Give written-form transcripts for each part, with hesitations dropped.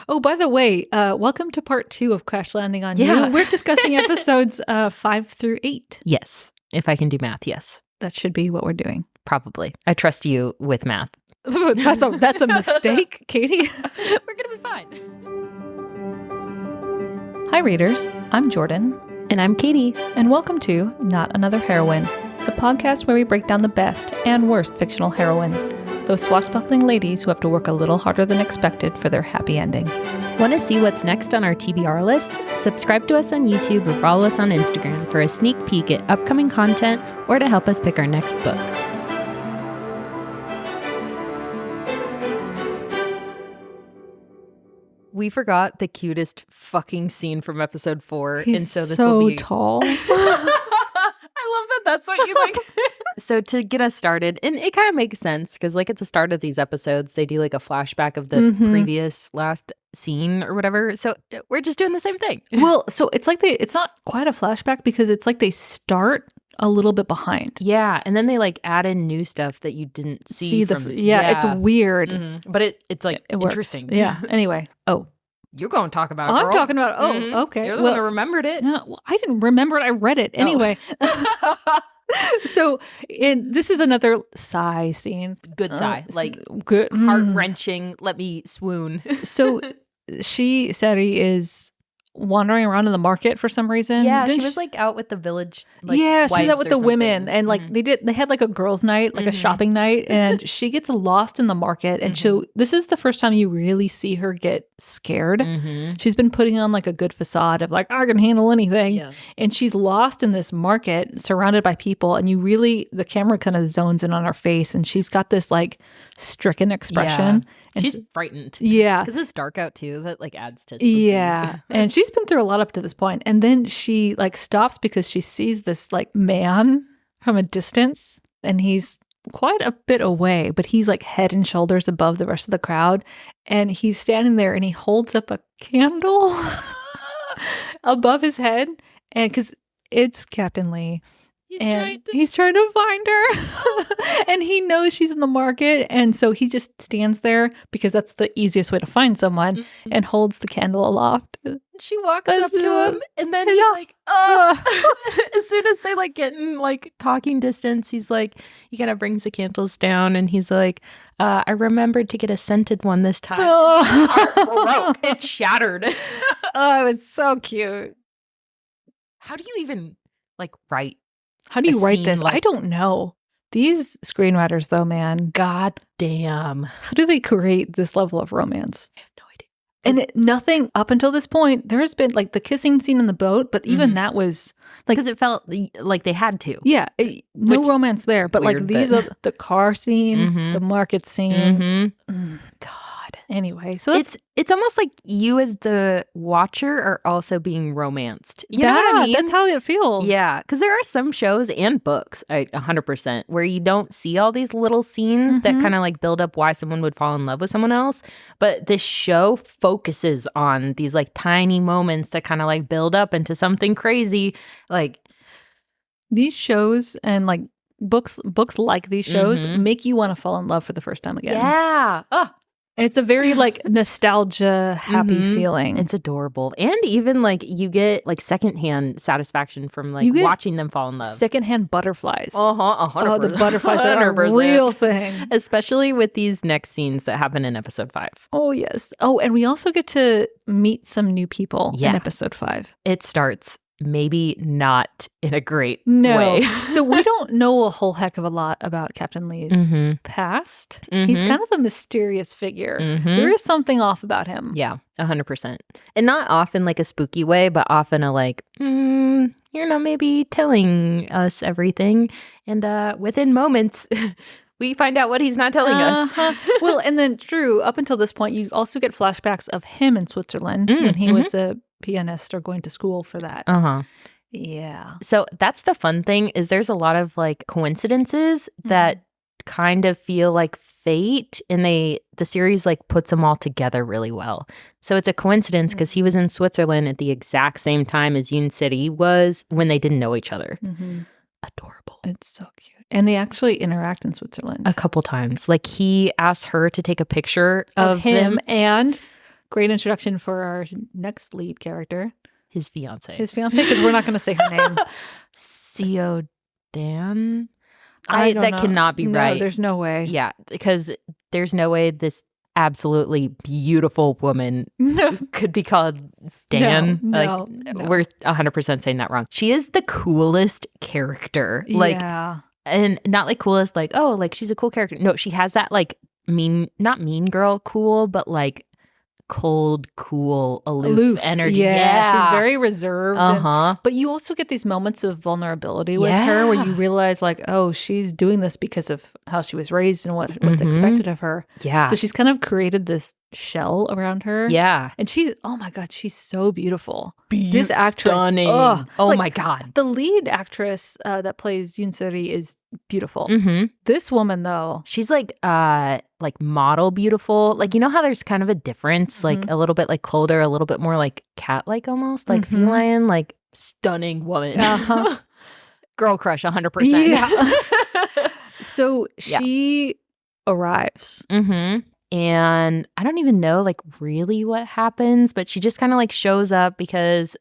Oh, by the way, welcome to part 2 of Crash Landing on Yeah. You. We're discussing episodes 5 through 8. Yes. If I can do math, yes. That should be what we're doing. Probably. I trust you with math. That's a mistake, Katie. We're going to be fine. Hi, readers. I'm Jordan. And I'm Katie. And welcome to Not Another Heroine, the podcast where we break down the best and worst fictional heroines, those swashbuckling ladies who have to work a little harder than expected for their happy ending. Want to see what's next on our TBR list? Subscribe to us on YouTube or follow us on Instagram for a sneak peek at upcoming content or to help us pick our next book. We forgot the cutest fucking scene from episode 4. He's and so this so will be tall. I love that that's what you like. So to get us started, and it kind of makes sense because like at the start of these episodes, they do like a flashback of the previous last scene or whatever. So we're just doing the same thing. Well, so it's like it's not quite a flashback because it's like they start a little bit behind. Yeah, and then they like add in new stuff that you didn't see from, it's weird. Mm-hmm. But it's like it works. Interesting. Yeah. Anyway. Oh. You're going to talk about it, I'm girl. talking about okay. You're the one that remembered it. No, well, I didn't remember it. I read it. Anyway. So this is another sigh scene. Good sigh. Like good, heart-wrenching, let me swoon. So Sari is wandering around in the market for some reason. Yeah, she was like out with the village. Like, she was out with the something. women, and like they had like a girls' night, like a shopping night, and she gets lost in the market. And so this is the first time you really see her get scared. She's been putting on like a good facade of like I can handle anything, and she's lost in this market, surrounded by people, and the camera kind of zones in on her face, and she's got this like stricken expression. Yeah. And she's frightened. Yeah. Because it's dark out too. That like adds to spooky. Yeah. And she's been through a lot up to this point. And then she like stops because she sees this like man from a distance. And he's quite a bit away, but he's like head and shoulders above the rest of the crowd. And he's standing there and he holds up a candle above his head. And because it's Captain Lee. He's trying to find her. And he knows she's in the market. And so he just stands there because that's the easiest way to find someone and holds the candle aloft. She walks up to him and then he's like, as soon as they like get in like talking distance, he's like, he kind of brings the candles down and he's like, I remembered to get a scented one this time. Heart broke. It shattered. Oh, it was so cute. How do you even like write? How do you write this? I don't know. These screenwriters, though, man. God damn. How do they create this level of romance? I have no idea. And nothing up until this point, there has been like the kissing scene in the boat, but even that was like. Because it felt like they had to. Yeah. No romance there. But like these are the car scene, the market scene. God. Anyway, so it's almost like you as the watcher are also being romanced. You know what I mean? That's how it feels. Yeah, because there are some shows and books, 100%, where you don't see all these little scenes that kind of like build up why someone would fall in love with someone else. But this show focuses on these like tiny moments that kind of like build up into something crazy. Like these shows and like books like these shows make you want to fall in love for the first time again. Yeah. Oh. It's a very like nostalgia happy feeling. It's adorable. And even like you get like secondhand satisfaction from like watching them fall in love. Secondhand butterflies. 100%. Oh, the butterflies are a real thing. Especially with these next scenes that happen in episode 5. Oh, yes. Oh, and we also get to meet some new people in episode 5. It starts maybe not in a great way. So we don't know a whole heck of a lot about Captain Lee's past. He's kind of a mysterious figure. There is something off about him. Yeah, 100%. And not often like a spooky way, but often a like, you're not maybe telling us everything. And within moments, we find out what he's not telling us. Well, and then Drew, up until this point, you also get flashbacks of him in Switzerland when he was a pianist or going to school for that. Yeah. So that's the fun thing is there's a lot of like coincidences that kind of feel like fate, and the series like puts them all together really well. So it's a coincidence because he was in Switzerland at the exact same time as Yoon City was when they didn't know each other. Adorable. It's so cute. And they actually interact in Switzerland a couple times. Like he asked her to take a picture of him them. and great introduction for our next lead character. His fiance. His fiance, because we're not going to say her name. Co Dan? I don't that know. cannot be right. No, there's no way. Yeah, because there's no way this absolutely beautiful woman could be called Dan. No. We're 100% saying that wrong. She is the coolest character. Yeah. And not like coolest, like, oh, like she's a cool character. No, she has that like not mean girl cool, but like cold, cool, aloof energy. Yeah. She's very reserved. Uh-huh. But you also get these moments of vulnerability with her where you realize like, oh, she's doing this because of how she was raised and what's expected of her. Yeah. So she's kind of created this shell around her. Yeah. And she's, oh my God, she's so beautiful. This actress. Stunning. Oh my God. The lead actress that plays Yoon Suri is beautiful. Mm-hmm. This woman, though. She's like model beautiful. Like, you know how there's kind of a difference, like a little bit like colder, a little bit more like cat-like almost, like feline, like stunning woman. Uh-huh. Girl crush 100%. Yeah. So she arrives. Mm-hmm. And I don't even know like really what happens, but she just kind of like shows up because,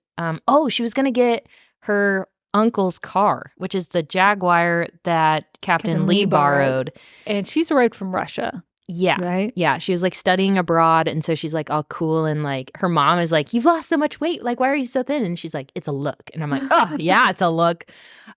she was going to get her uncle's car, which is the Jaguar that Captain Lee borrowed. And she's arrived from Russia. Yeah. Right? Yeah. She was like studying abroad. And so she's like all cool. And like her mom is like, you've lost so much weight. Like, why are you so thin? And she's like, it's a look. And I'm like, oh, yeah, it's a look.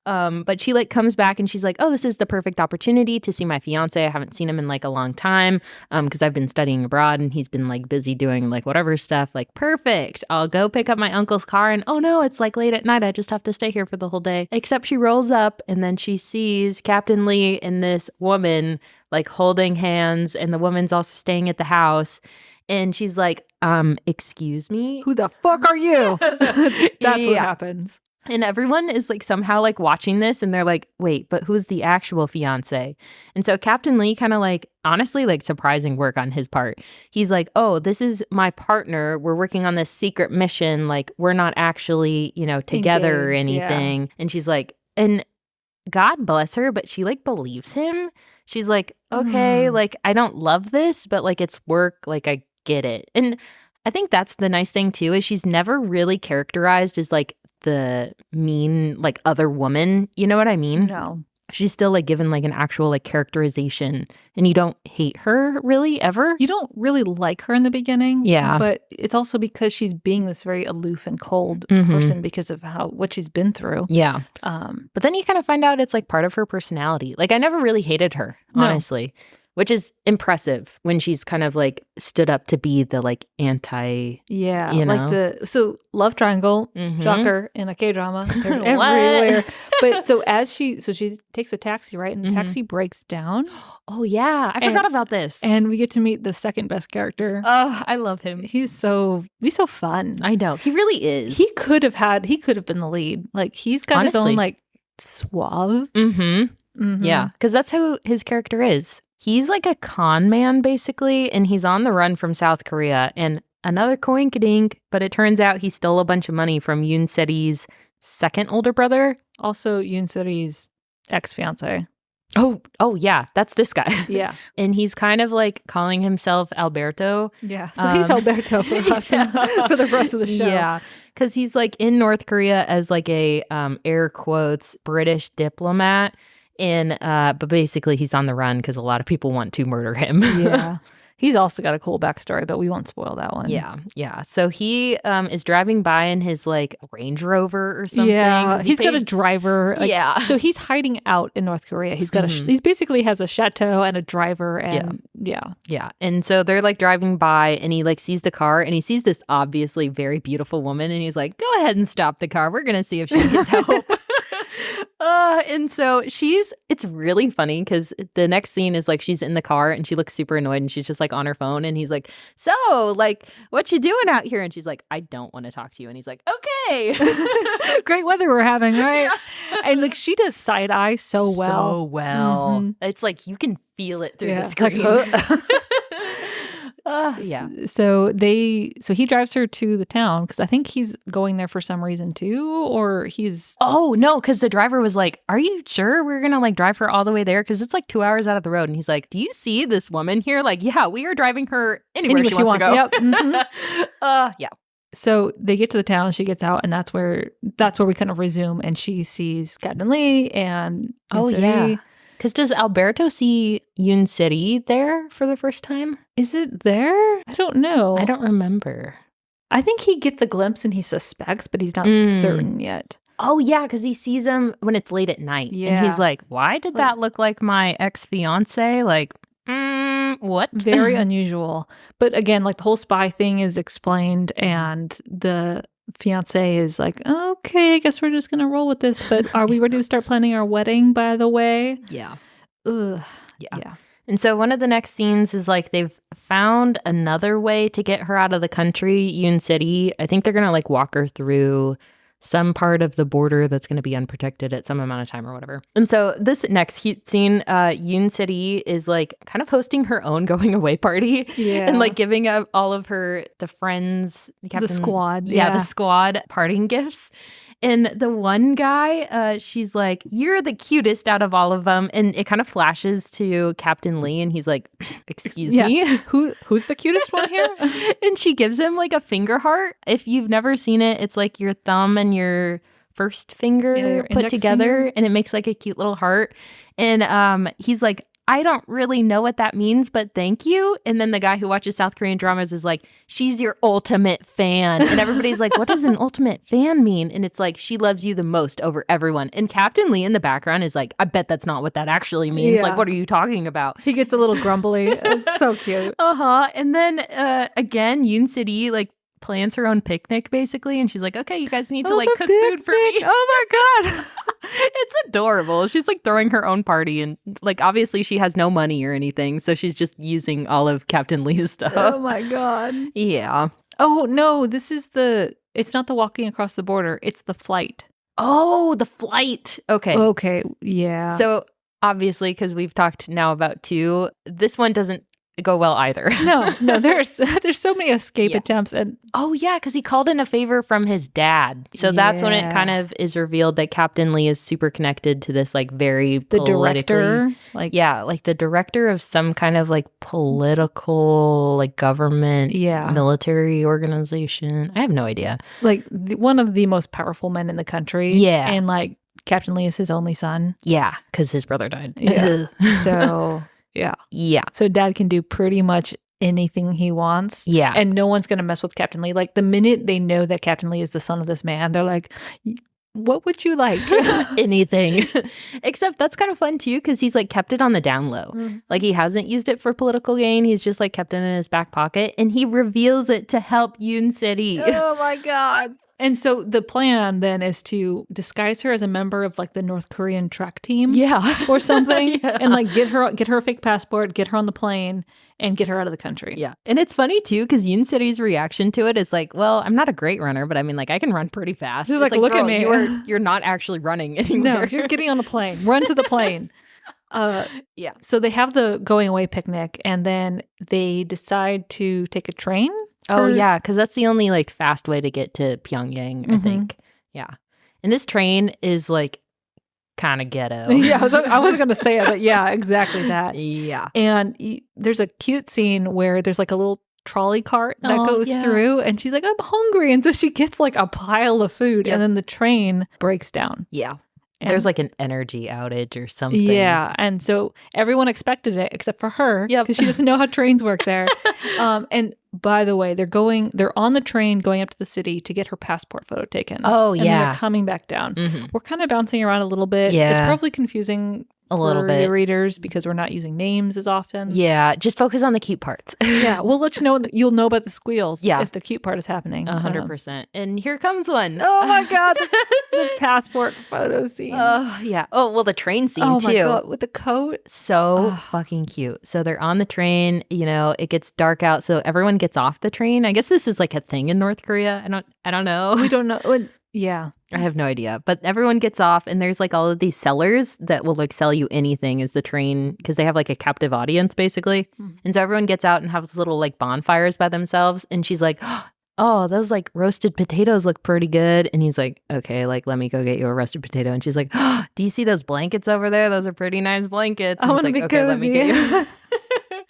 But she like comes back and she's like, oh, this is the perfect opportunity to see my fiance. I haven't seen him in like a long time because I've been studying abroad and he's been like busy doing like whatever stuff. Like, perfect. I'll go pick up my uncle's car. And oh no, it's like late at night. I just have to stay here for the whole day. Except she rolls up and then she sees Captain Lee and this woman like holding hands, and the woman's also staying at the house. And she's like, excuse me? Who the fuck are you? That's what happens. And everyone is like somehow like watching this and they're like, wait, but who's the actual fiance? And so Captain Lee kind of like, honestly, like surprising work on his part. He's like, oh, this is my partner. We're working on this secret mission. Like, we're not actually, together or anything. Yeah. And she's like, and God bless her, but she like believes him. She's like, okay, like, I don't love this, but like, it's work. Like, I get it. And I think that's the nice thing too, is she's never really characterized as like the mean, like other woman. You know what I mean? No. She's still like given like an actual like characterization, and you don't hate her really ever. You don't really like her in the beginning. Yeah. But it's also because she's being this very aloof and cold person because of what she's been through. Yeah. But then you kind of find out it's like part of her personality. Like, I never really hated her, honestly. Which is impressive when she's kind of like stood up to be the like anti, like so love triangle, shocker in a K-drama, they're everywhere. But so she takes a taxi, right? And the taxi breaks down. Oh yeah, I forgot about this. And we get to meet the second best character. Oh, I love him. He's so fun. I know, he really is. He could have been the lead. Like, he's got his own like suave. Yeah, because that's who his character is. He's like a con man, basically, and he's on the run from South Korea. And another coinkydink, but it turns out he stole a bunch of money from Yoon Suri's second older brother. Also Yoon Suri's ex-fiance. Oh, yeah, that's this guy. Yeah. And he's kind of like calling himself Alberto. Yeah, so he's Alberto for us for the rest of the show. Yeah, because he's like in North Korea as like a, air quotes, British diplomat. But basically he's on the run because a lot of people want to murder him. Yeah. He's also got a cool backstory, but we won't spoil that one. Yeah. So he is driving by in his like Range Rover or something. Yeah, he's got a driver. Like, yeah. So he's hiding out in North Korea. He's got he basically has a chateau and a driver and Yeah. And so they're like driving by and he like sees the car and he sees this obviously very beautiful woman and he's like, go ahead and stop the car. We're going to see if she needs help. And so it's really funny because the next scene is like she's in the car and she looks super annoyed and she's just like on her phone and he's like, so like, what you doing out here? And she's like, I don't want to talk to you. And he's like, okay. Great weather we're having, right? Yeah. And like she does side eye so well. It's like you can feel it through the screen. Yeah. So he drives her to the town because I think he's going there for some reason too, or he's. Oh, no, because the driver was like, are you sure we're going to like drive her all the way there? Because it's like 2 hours out of the road. And he's like, do you see this woman here? Like, yeah, we are driving her anywhere she wants to go. Yep. Mm-hmm. Yeah. So they get to the town, she gets out, and that's where we kind of resume, and she sees Captain Lee and yeah. Because does Alberto see Yoon City there for the first time? Is it there? I don't know. I don't remember. I think he gets a glimpse and he suspects, but he's not certain yet. Oh, yeah, because he sees him when it's late at night. Yeah. And he's like, why did that look like my ex-fiance? Like, what? Very unusual. But again, like the whole spy thing is explained, and the fiance is like, okay, I guess we're just going to roll with this. But are we ready to start planning our wedding, by the way? Yeah. Ugh. Yeah. And so one of the next scenes is like they've found another way to get her out of the country, Yoon City. I think they're going to like walk her through some part of the border that's going to be unprotected at some amount of time or whatever. And so this next scene, Yoon City is like kind of hosting her own going away party. Yeah. And like giving up all of the friends, the squad. Yeah, the squad parting gifts. And the one guy, she's like, you're the cutest out of all of them. And it kind of flashes to Captain Lee, and he's like, excuse me? Who's the cutest one here? And she gives him like a finger heart. If you've never seen it, it's like your thumb and your first finger put together, and it makes like a cute little heart. And he's like, I don't really know what that means, but thank you. And then the guy who watches South Korean dramas is like, she's your ultimate fan. And everybody's like, what does an ultimate fan mean? And it's like, she loves you the most over everyone. And Captain Lee in the background is like, I bet that's not what that actually means. Yeah. Like, what are you talking about? He gets a little grumbly. It's so cute. And then again, Yoon City like plans her own picnic basically, and she's like, okay, you guys need to like cook food for me. Oh my god. It's adorable. She's like throwing her own party, and like obviously she has no money or anything, so she's just using all of Captain Lee's stuff. Oh my god. Yeah. Oh no, it's not the walking across the border, it's the flight. Oh, the flight. Okay, yeah. So obviously, because we've talked now about 2, this one doesn't go well either. No, there's so many escape attempts, and because he called in a favor from his dad. So that's when it kind of is revealed that Captain Lee is super connected to this like very director, like the director of some kind of like political like government military organization. I have no idea. Like one of the most powerful men in the country. Yeah, and like Captain Lee is his only son. Yeah, because his brother died. Yeah, so. Yeah. So dad can do pretty much anything he wants. Yeah. And no one's going to mess with Captain Lee. Like the minute they know that Captain Lee is the son of this man, they're like, what would you like? Anything. Except that's kind of fun too, because he's like kept it on the down low. Like he hasn't used it for political gain. He's just like kept it in his back pocket, and he reveals it to help Yoon City. Oh my God. And so the plan then is to disguise her as a member of like the North Korean track team, or something, and like get her a fake passport, get her on the plane, and get her out of the country. Yeah, and it's funny too because Yoon City's reaction to it is like, "Well, I'm not a great runner, but I mean, like I can run pretty fast." She's like, "Look at me, you're not actually running anywhere. No, you're getting on a plane. Run to the plane." Yeah. So they have the going away picnic, and then they decide to take a train. Oh, yeah, because that's the only like fast way to get to Pyongyang, I think. Yeah. And this train is like kind of ghetto. Yeah, I wasn't going to say it, but yeah, exactly that. Yeah. And there's a cute scene where there's like a little trolley cart that goes through, and she's like, I'm hungry. And so she gets like a pile of food, and then the train breaks down. Yeah. There's like an energy outage or something. Yeah. And so everyone expected it except for her. Because she doesn't know how trains work there. And by the way, they're on the train going up to the city to get her passport photo taken. Oh, and they're coming back down. We're kind of bouncing around a little bit. Yeah. It's probably confusing a little bit your readers because we're not using names as often. Yeah. Just focus on the cute parts. Yeah. We'll let you know. You'll know about the squeals if the cute part is happening. 100%. And here comes one. Oh my God. The passport photo scene. Oh, yeah. Oh, well, the train scene too. Oh my God. With the coat. So fucking cute. So they're on the train, it gets dark out. So everyone gets off the train. I guess this is like a thing in North Korea. I don't know. We don't know. Yeah. I have no idea. But everyone gets off, and there's like all of these sellers that will like sell you anything as the train, because they have like a captive audience basically. And so everyone gets out and has little like bonfires by themselves. And she's like, oh, those like roasted potatoes look pretty good. And he's like, okay, like let me go get you a roasted potato. And she's like, oh, do you see those blankets over there? Those are pretty nice blankets. I And want he's to like, be okay, let me get cozy. you.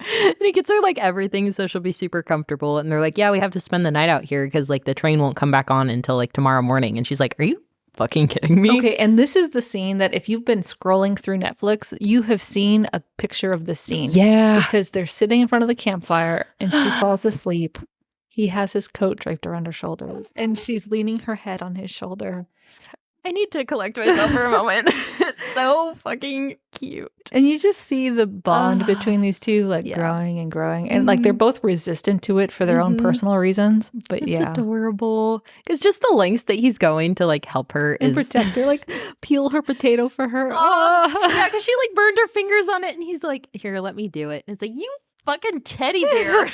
And he gets her like everything so she'll be super comfortable. And they're like, yeah, we have to spend the night out here because like the train won't come back on until like tomorrow morning. And she's like, are you fucking kidding me? Okay, and this is the scene that if you've been scrolling through Netflix, you have seen a picture of this scene. Yeah. Because they're sitting in front of the campfire and she falls asleep. He has his coat draped around her shoulders and she's leaning her head on his shoulder. I need to collect myself for a moment. It's so fucking cute. And you just see the bond between these two like growing and growing. And like they're both resistant to it for their own personal reasons. But It's adorable. Because just the lengths that he's going to like help her and is protect her, like peel her potato for her. Yeah, because she like burned her fingers on it and he's like, here, let me do it. And it's like, you fucking teddy bear.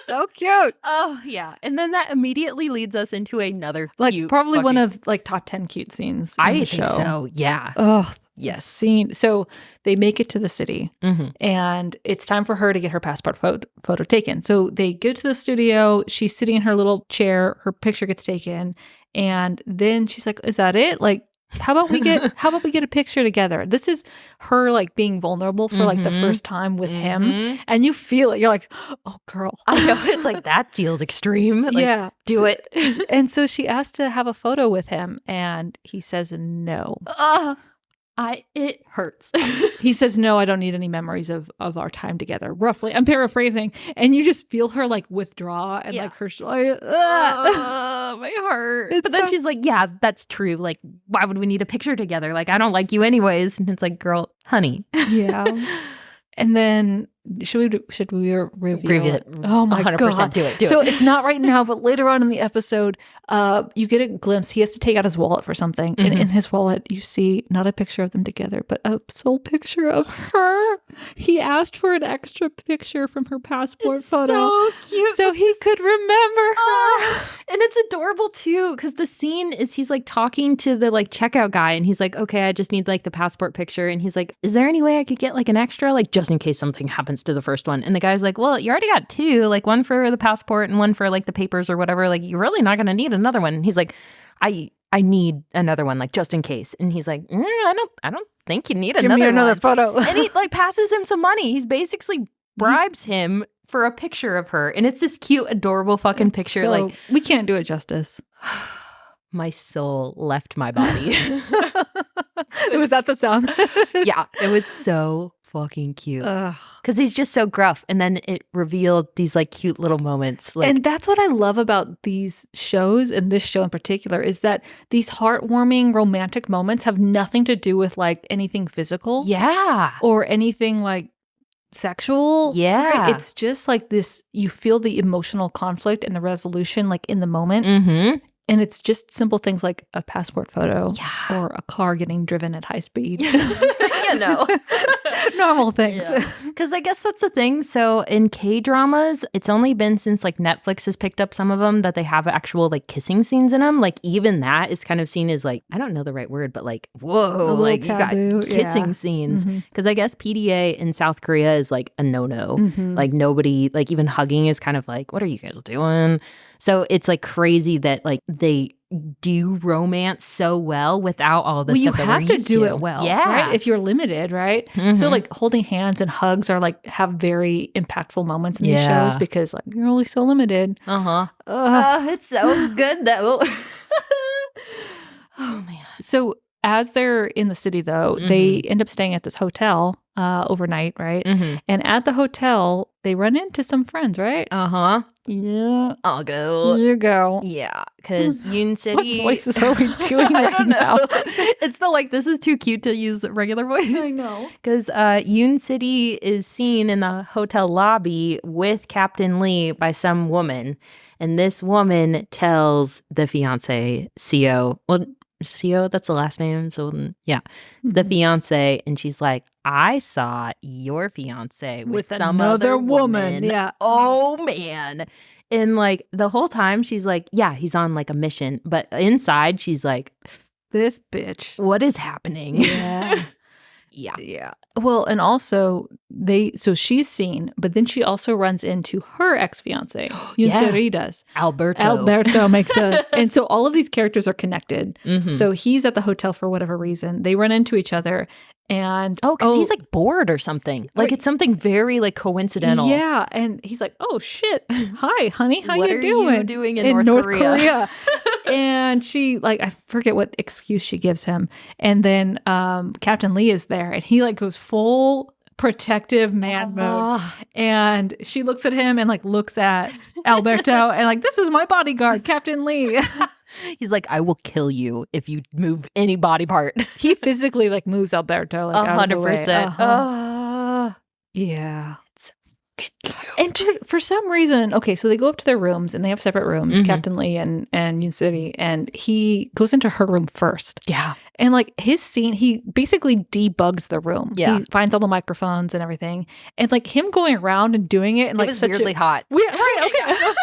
So cute. Oh, yeah. And then that immediately leads us into another Like cute probably one fucking- of like top 10 cute scenes in I the think show. so. Yeah. Oh, Yes. scene. So they make it to the city and it's time for her to get her passport photo taken. So they go to the studio. She's sitting in her little chair. Her picture gets taken. And then she's like, is that it? Like, how about we get a picture together? This is her like being vulnerable for like the first time with him. And you feel it. You're like, oh girl. I know. It's like, that feels extreme. Like, Yeah. do it. And so she asked to have a photo with him and he says no. It hurts. He says, no, I don't need any memories of our time together. Roughly. I'm paraphrasing. And you just feel her like withdraw and like her my heart. But then she's like, yeah, that's true. Like, why would we need a picture together? Like, I don't like you anyways. And it's like, girl, honey. Yeah. And then should we review it? Oh my 100%. God. Do it. So it's not right now, but later on in the episode, you get a glimpse. He has to take out his wallet for something. And in his wallet, you see not a picture of them together, but a sole picture of her. He asked for an extra picture from her passport photo. So cute. So he could remember her. And it's adorable too, because the scene is he's like talking to the like checkout guy and he's like, okay, I just need like the passport picture. And he's like, is there any way I could get like an extra, like just in case something happens to the first one? And the guy's like, well, you already got two, like one for the passport and one for like the papers or whatever. Like, you're really not going to need another one. And he's like, I need another one, like just in case. And he's like, I don't think you need Give me another one. photo. And he like passes him some money. He's basically bribes him for a picture of her. And it's this cute, adorable fucking picture. So, like, we can't do it justice. my soul left my body. Was that the sound? Yeah, it was so fucking cute. Ugh. Because he's just so gruff. And then it revealed these like cute little moments. Like, and that's what I love about these shows, and this show in particular, is that these heartwarming romantic moments have nothing to do with like anything physical. yeah. Or anything like sexual. Yeah. Right? It's just like this, you feel the emotional conflict and the resolution like in the moment. Mm-hmm. And it's just simple things like a passport photo Yeah. or a car getting driven at high speed. You know. Normal things. Because I guess that's the thing. So in K-dramas, it's only been since like Netflix has picked up some of them that they have actual like kissing scenes in them. Like even that is kind of seen as like, I don't know the right word, but like, whoa, like taboo. you got kissing Yeah. scenes. Because I guess PDA in South Korea is like a no-no. Like nobody, like even hugging is kind of like, what are you guys doing? So it's like crazy that like they do romance so well without all this Well, stuff you that have we're to used do to. it well, Yeah. right? If you're limited, right? So like holding hands and hugs are like have very impactful moments in these Yeah. shows because like you're only so limited. Uh-huh. It's so good though. Oh man. So as they're in the city though, they end up staying at this hotel overnight, right? And at the hotel, they run into some friends, right? Uh-huh. Yeah. I'll go. You go. Yeah, because Yoon What City. voices are we doing I right don't now? know. It's the like, this is too cute to use regular voice. I know. Because Yoon City is seen in the hotel lobby with Captain Lee by some woman. And this woman tells the fiance, Seo, well, Seo, that's the last name. So yeah, the fiance. And she's like, I saw your fiance with some another other woman. Yeah. Oh man. And like the whole time she's like, yeah, he's on like a mission. But inside she's like, this bitch. what is happening? Yeah. Yeah. Well, and also so she's seen, but then she also runs into her ex-fiance, Yunseri does. Alberto makes and so all of these characters are connected. Mm-hmm. So he's at the hotel for whatever reason. They run into each other and because he's like bored or something. Like it's something very like coincidental. Yeah, and he's like, "Oh shit. Hi, honey. How what you are doing?" you doing in North Korea? And she like, I forget what excuse she gives him. And then Captain Lee is there and he like goes full protective man mode. And she looks at him and like looks at Alberto and like, this is my bodyguard, Captain Lee. He's like, I will kill you if you move any body part. He physically like moves Alberto like 100%. Yeah. And for some reason, okay, so they go up to their rooms and they have separate rooms, Captain Lee and Yunseri, and he goes into her room first. Yeah. And like his scene, he basically debugs the room. Yeah. He finds all the microphones and everything. And like him going around and doing it and like was weirdly hot. Right, okay.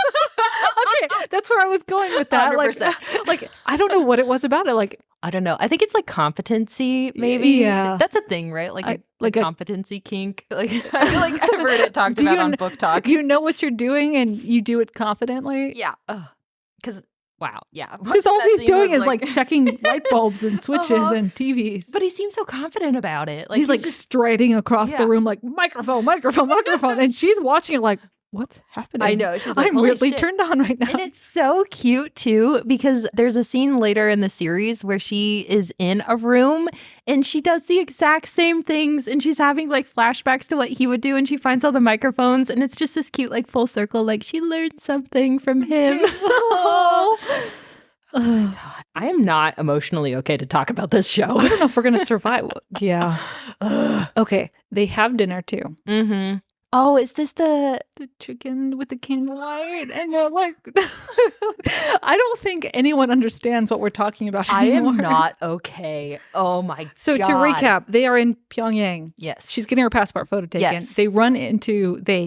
Okay, that's where I was going with that. 100%. Like I don't know what it was about it. Like I don't know. I think it's like competency, maybe. Yeah. That's a thing, right? Like a competency kink. Like I feel like I've heard it talked about on Book Talk. You know what you're doing and you do it confidently? Yeah. Because, wow. Yeah. Because all he's doing is like checking light bulbs and switches and TVs. But he seems so confident about it. Like he's like just striding across the room like, microphone. And she's watching it like, what's happening? I know. She's like, I'm weirdly turned on right now. And it's so cute too, because there's a scene later in the series where she is in a room and she does the exact same things and she's having like flashbacks to what he would do and she finds all the microphones and it's just this cute like full circle, like she learned something from him. Oh my God. I am not emotionally okay to talk about this show. I don't know if we're going to survive. Yeah. Okay. They have dinner too. Mm-hmm. Oh, is this the chicken with the candlelight? And they're like, I don't think anyone understands what we're talking about anymore. I am not okay. Oh my God. So to recap, they are in Pyongyang. Yes. She's getting her passport photo taken. Yes.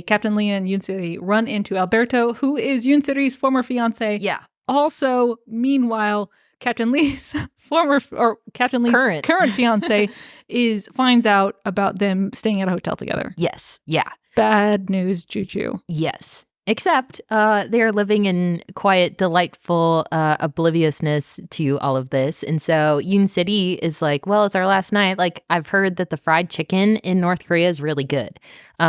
Captain Lee and Yunseri run into Alberto, who is Yunseri's former fiance. Yeah. Also, meanwhile, Captain Lee's current fiance finds out about them staying at a hotel together. Yes. Yeah. Bad news, Juju. Yes. Except they're living in quiet, delightful obliviousness to all of this. And so Yunseri is like, well, it's our last night. Like, I've heard that the fried chicken in North Korea is really good,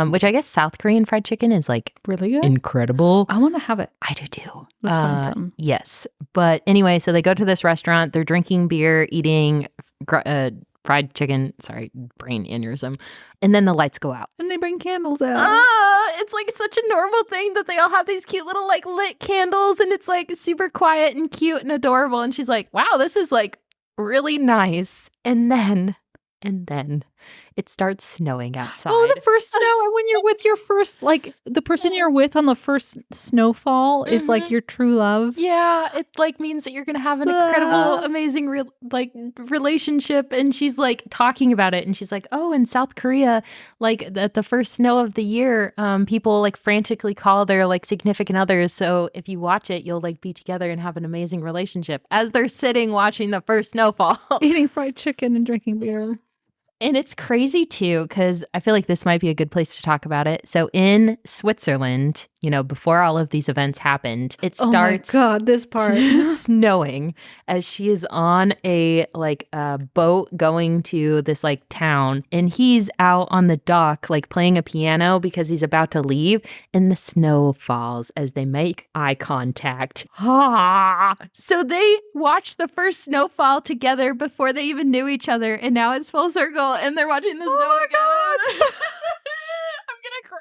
which I guess South Korean fried chicken is like really good, incredible. I want to have it. I do too. Let's find some. Yes. But anyway, so they go to this restaurant. They're drinking beer, eating fried chicken. Sorry, brain aneurysm. And then the lights go out. And they bring candles out. It's like such a normal thing that they all have these cute little like lit candles and it's like super quiet and cute and adorable. And she's like, wow, this is like really nice. And then it starts snowing outside. Oh, the first snow. When you're with your first, like the person you're with on the first snowfall is like your true love. Yeah, it like means that you're going to have an incredible, amazing relationship. And she's like talking about it. And she's like, oh, in South Korea, like at the first snow of the year, people like frantically call their like significant others. So if you watch it, you'll like be together and have an amazing relationship as they're sitting watching the first snowfall. Eating fried chicken and drinking beer. And it's crazy, too, because I feel like this might be a good place to talk about it. So in Switzerland, you know, before all of these events happened, it starts this part snowing as she is on a boat going to this like town. And he's out on the dock, like playing a piano because he's about to leave. And the snow falls as they make eye contact. So they watched the first snowfall together before they even knew each other. And now it's full circle. And they're watching the snow again. I'm gonna cry.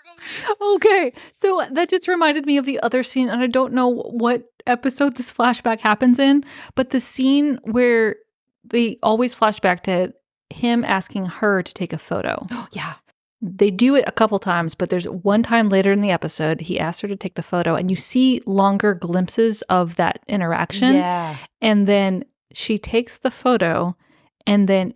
Okay, so that just reminded me of the other scene, and I don't know what episode this flashback happens in, but the scene where they always flash back to him asking her to take a photo. Oh, yeah. They do it a couple times, but there's one time later in the episode, he asked her to take the photo, and you see longer glimpses of that interaction. Yeah. And then she takes the photo, and then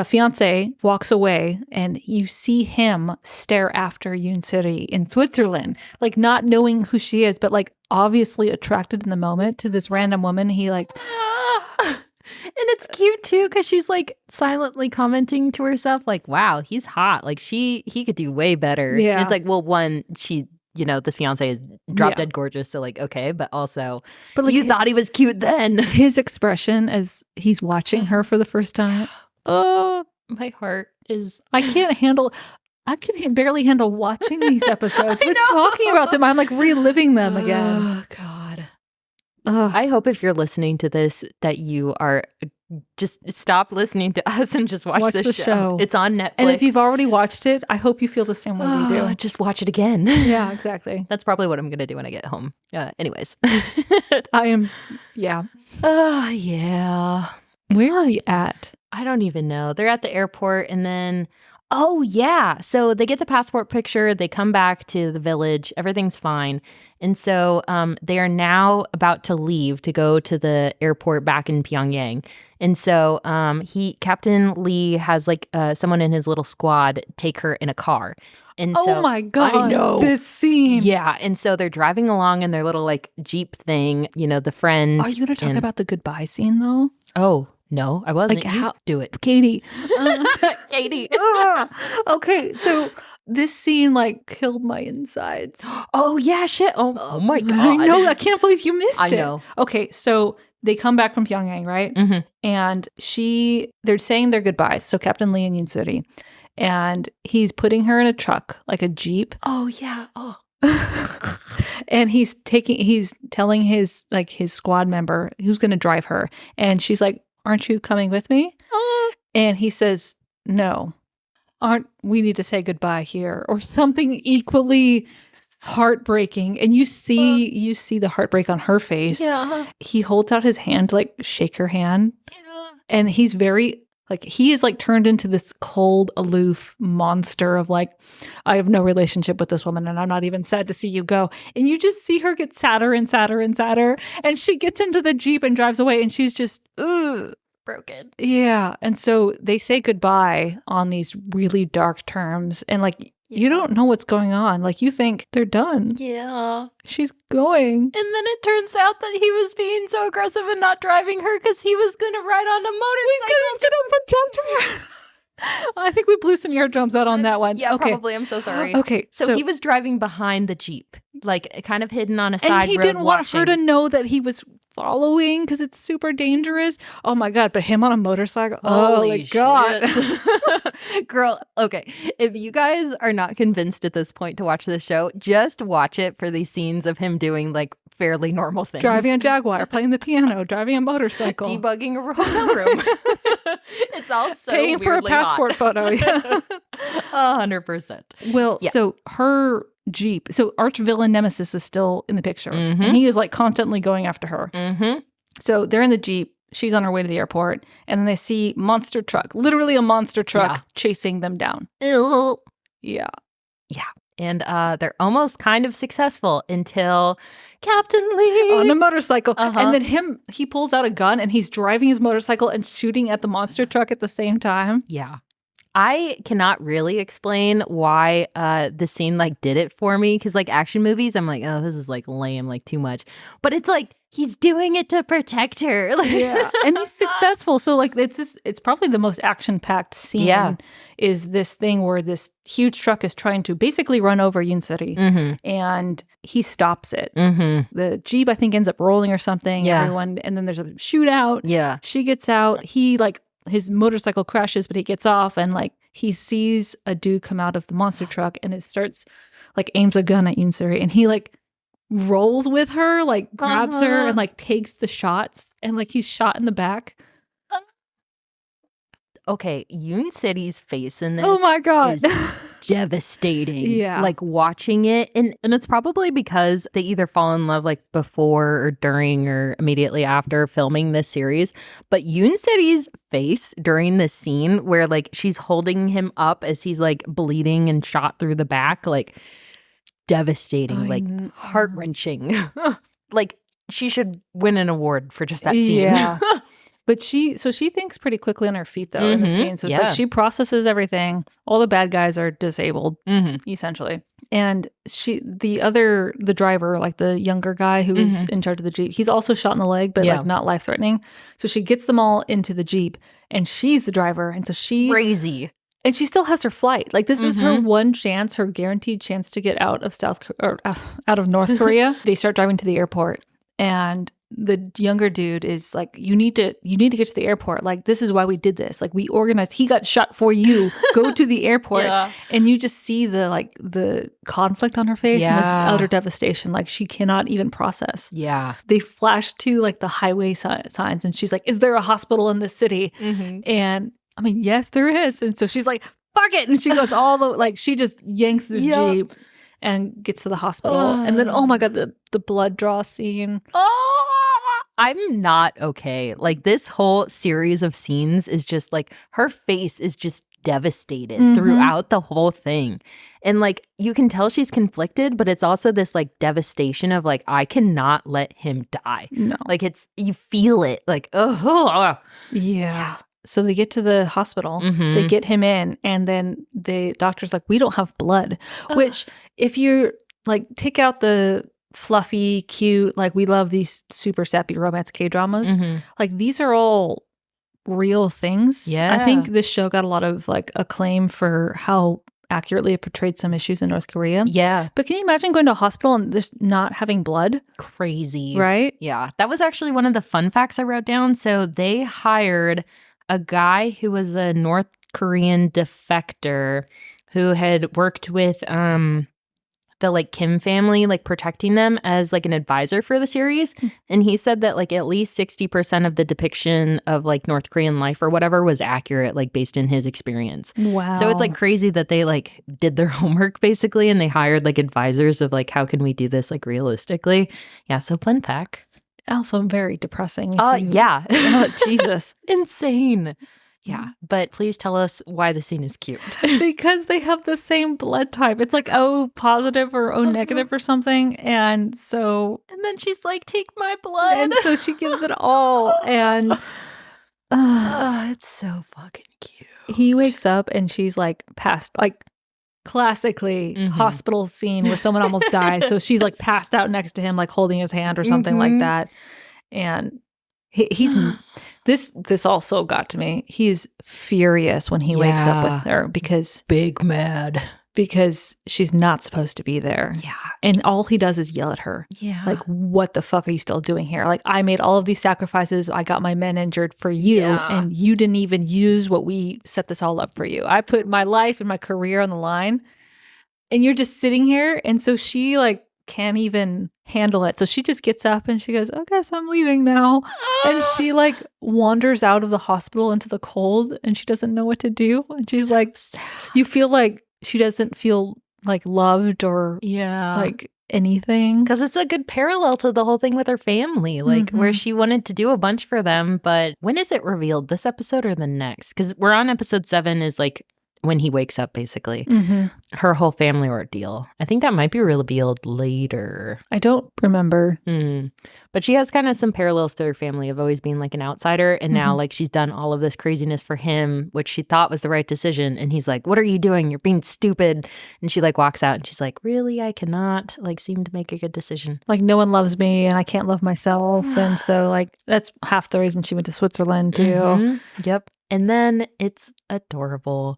fiance walks away, and you see him stare after Yoon Siri in Switzerland, like not knowing who she is, but like obviously attracted in the moment to this random woman. He like, And it's cute too, because she's like silently commenting to herself, like, wow, he's hot. Like he could do way better. Yeah. And it's like, well, one, she, the fiance is drop dead gorgeous. So like, okay. But also, but like, you thought he was cute then. His expression as he's watching her for the first time. Oh, my heart is. I can barely handle watching these episodes. We're talking about them. I'm like reliving them again. Oh, God. I hope if you're listening to this that you are just stop listening to us and just watch the show. It's on Netflix. And if you've already watched it, I hope you feel the same way we do. Just watch it again. Yeah, exactly. That's probably what I'm going to do when I get home. Anyways. I am, yeah. Oh, yeah. Where are we at? I don't even know. They're at the airport and then, oh, yeah. So they get the passport picture. They come back to the village. Everything's fine. And so they are now about to leave to go to the airport back in Pyongyang. And so Captain Lee has like someone in his little squad take her in a car. And oh my God, I know this scene. Yeah. And so they're driving along in their little like Jeep thing, the friend. Are you going to talk about the goodbye scene though? Oh, no, I wasn't. Like how? Do it. Katie. Katie. Okay, so this scene like killed my insides. Oh, yeah, shit. Oh my God. I know. I can't believe you missed it. I know. Okay, so they come back from Pyongyang, right? Mm-hmm. And they're saying their goodbyes. So Captain Lee and Yoon Suri. And he's putting her in a truck, like a Jeep. Oh, yeah. Oh. And he's telling his squad member who's going to drive her. And she's like, aren't you coming with me? And he says, no, we need to say goodbye here, or something equally heartbreaking. And you see the heartbreak on her face. Yeah. He holds out his hand to like shake her hand. Yeah. And he's very he is like turned into this cold, aloof monster of like, I have no relationship with this woman and I'm not even sad to see you go. And you just see her get sadder and sadder and sadder. And she gets into the Jeep and drives away and she's just, broken. Yeah. And so they say goodbye on these really dark terms. And like, you don't know what's going on. Like, you think they're done. Yeah. She's going. And then it turns out that he was being so aggressive and not driving her because he was going to ride on a motorcycle. He's going to protect her. I think we blew some eardrums out on that one. Yeah, okay. Probably. I'm so sorry. Okay. So he was driving behind the Jeep, like kind of hidden on a side road. And he didn't want her to know that he was following because it's super dangerous. Oh my God. But him on a motorcycle. Holy oh my God. Girl, okay. If you guys are not convinced at this point to watch this show, just watch it for these scenes of him doing like fairly normal things. Driving a Jaguar, playing the piano, driving a motorcycle. Debugging a hotel room. It's all so paying for a passport photo. Yeah. 100%. Well, so her Jeep, so arch villain Nemesis is still in the picture. Mm-hmm. And he is like constantly going after her. Mm-hmm. So they're in the Jeep. She's on her way to the airport. And then they see monster truck, literally a monster truck chasing them down. Ew. Yeah. Yeah. And they're almost kind of successful until Captain Lee on a motorcycle. And then he pulls out a gun and he's driving his motorcycle and shooting at the monster truck at the same time. Yeah. I cannot really explain why the scene like did it for me, because like action movies, I'm like, oh, this is like lame, like too much. But it's like he's doing it to protect her. Yeah, and he's successful. So like it's probably the most action-packed scene. Yeah. Is this thing where this huge truck is trying to basically run over Yoon Suri, and he stops it. Mm-hmm. The Jeep, I think, ends up rolling or something. Yeah. And then there's a shootout. Yeah. She gets out. He like. His motorcycle crashes, but he gets off and like he sees a dude come out of the monster truck and it starts like aims a gun at Yoon Suri and he like rolls with her, like grabs her and like takes the shots and like he's shot in the back. Okay, Yoon Suri's face in this. Oh my God. Is devastating. Yeah. Like watching it. And it's probably because they either fall in love like before or during or immediately after filming this series. But Yoon Suri's face during this scene where like she's holding him up as he's like bleeding and shot through the back, like devastating, like heart-wrenching. Like she should win an award for just that scene. Yeah. But she thinks pretty quickly on her feet though in the scene. So it's like she processes everything. All the bad guys are disabled, essentially. And the driver, like the younger guy who is in charge of the Jeep, he's also shot in the leg, but like not life-threatening. So she gets them all into the Jeep and she's the driver. And so crazy. And she still has her flight. Like this is her one chance, her guaranteed chance to get out of North Korea. They start driving to the airport. And the younger dude is like, you need to get to the airport. Like, this is why we did this. Like, we organized. He got shot for you. Go to the airport. And you just see the conflict on her face and the utter devastation. Like, she cannot even process. Yeah. They flash to like the highway signs, and she's like, "Is there a hospital in this city?" And I mean, yes, there is. And so she's like, "Fuck it!" And she goes she just yanks this Jeep and gets to the hospital. And then, oh my God, the blood draw scene. I'm not okay. Like, this whole series of scenes is just like, her face is just devastated throughout the whole thing. And like, you can tell she's conflicted, but it's also this like devastation of like, I cannot let him die. No. Like, you feel it. Like, oh. Yeah. So they get to the hospital, they get him in, and then the doctor's like, "We don't have blood," which if you like take out the fluffy, cute, like we love these super sappy romance K-dramas, like these are all real things. Yeah. I think this show got a lot of like acclaim for how accurately it portrayed some issues in North Korea. Yeah. But can you imagine going to a hospital and just not having blood? Crazy. Right? Yeah. That was actually one of the fun facts I wrote down. So they hired a guy who was a North Korean defector who had worked with the like Kim family, like protecting them as like an advisor for the series. And he said that like at least 60% of the depiction of like North Korean life or whatever was accurate, like based in his experience. Wow. So it's like crazy that they like did their homework basically, and they hired like advisors of like, how can we do this like realistically? Yeah. So fun fact. Also very depressing. Yeah. Jesus. Insane. Yeah. But please tell us why the scene is cute. Because they have the same blood type. It's like O positive or O negative or something. And then she's like, "Take my blood." And so she gives it all. And it's so fucking cute. He wakes up and she's like passed, like classically hospital scene where someone almost dies. So she's like passed out next to him, like holding his hand or something like that. And he's this also got to me. He's furious when he wakes up with her because big mad. Because she's not supposed to be there. Yeah. And all he does is yell at her. Yeah. Like, what the fuck are you still doing here? Like, I made all of these sacrifices. I got my men injured for you. Yeah. And you didn't even use what we set this all up for you. I put my life and my career on the line. And you're just sitting here. And so she like can't even handle it. So she just gets up and she goes, "I guess I'm leaving now." And she like wanders out of the hospital into the cold and she doesn't know what to do. And she's like, you feel like she doesn't feel like loved or like anything. Because it's a good parallel to the whole thing with her family, like where she wanted to do a bunch for them. But when is it revealed? This episode or the next? Because we're on episode 7 is like when he wakes up, basically. Her whole family ordeal. I think that might be revealed later. I don't remember. But she has kind of some parallels to her family of always being like an outsider. And now like she's done all of this craziness for him, which she thought was the right decision. And he's like, "What are you doing? You're being stupid." And she like walks out and she's like, "Really? I cannot like seem to make a good decision. Like no one loves me and I can't love myself." And so like that's half the reason she went to Switzerland too. Yep. And then it's adorable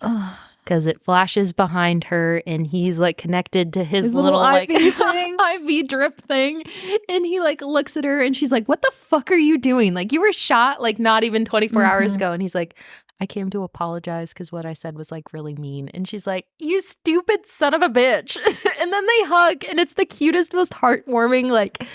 because it flashes behind her and he's like connected to his little like IV drip thing. And he like looks at her and she's like, "What the fuck are you doing? Like you were shot like not even 24 hours ago." And he's like, "I came to apologize because what I said was like really mean." And she's like, "You stupid son of a bitch." And then they hug and it's the cutest, most heartwarming like...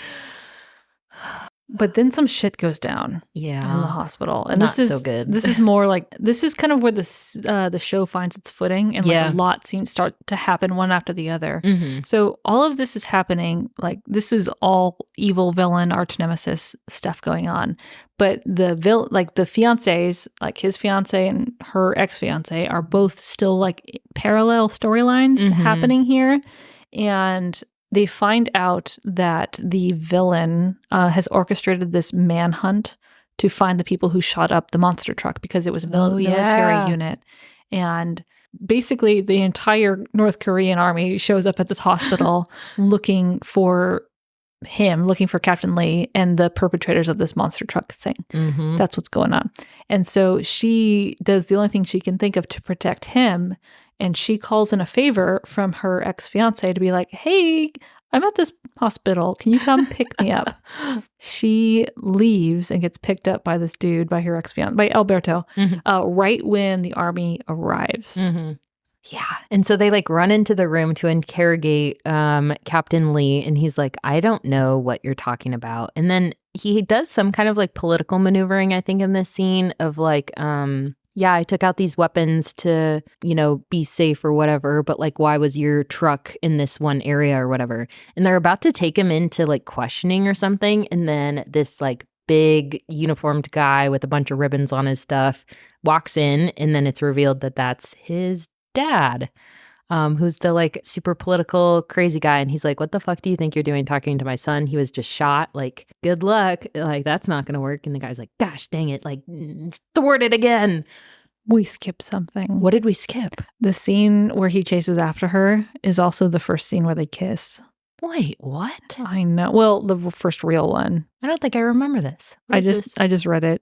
But then some shit goes down in the hospital. And this is so good. This is more like, this is kind of where the show finds its footing and like a lot seems start to happen one after the other. So all of this is happening, like this is all evil villain arch nemesis stuff going on. But the fiancés, like his fiancé and her ex-fiancé are both still like parallel storylines happening here. And they find out that the villain has orchestrated this manhunt to find the people who shot up the monster truck because it was a military unit. And basically the entire North Korean army shows up at this hospital looking for Captain Lee and the perpetrators of this monster truck thing. Mm-hmm. That's what's going on. And so she does the only thing she can think of to protect him. And she calls in a favor from her ex-fiance to be like, hey, I'm at this hospital. Can you come pick me up? She leaves and gets picked up by this dude, by her ex-fiance, by Alberto, right when the army arrives. Mm-hmm. Yeah. And so they like run into the room to interrogate Captain Lee. And he's like, I don't know what you're talking about. And then he does some kind of like political maneuvering, I think, in this scene of like, yeah, I took out these weapons to, be safe or whatever. But like, why was your truck in this one area or whatever? And they're about to take him into like questioning or something. And then this like big uniformed guy with a bunch of ribbons on his stuff walks in. And then it's revealed that that's his dad, who's the like super political crazy guy. And he's like, what the fuck do you think you're doing talking to my son? He was just shot. Like, good luck. Like, that's not going to work. And the guy's like, gosh, dang it. Like, thwart it again. We skipped something. What did we skip? The scene where he chases after her is also the first scene where they kiss. Wait, what? I know. Well, the first real one. I don't think I remember this. I just read it.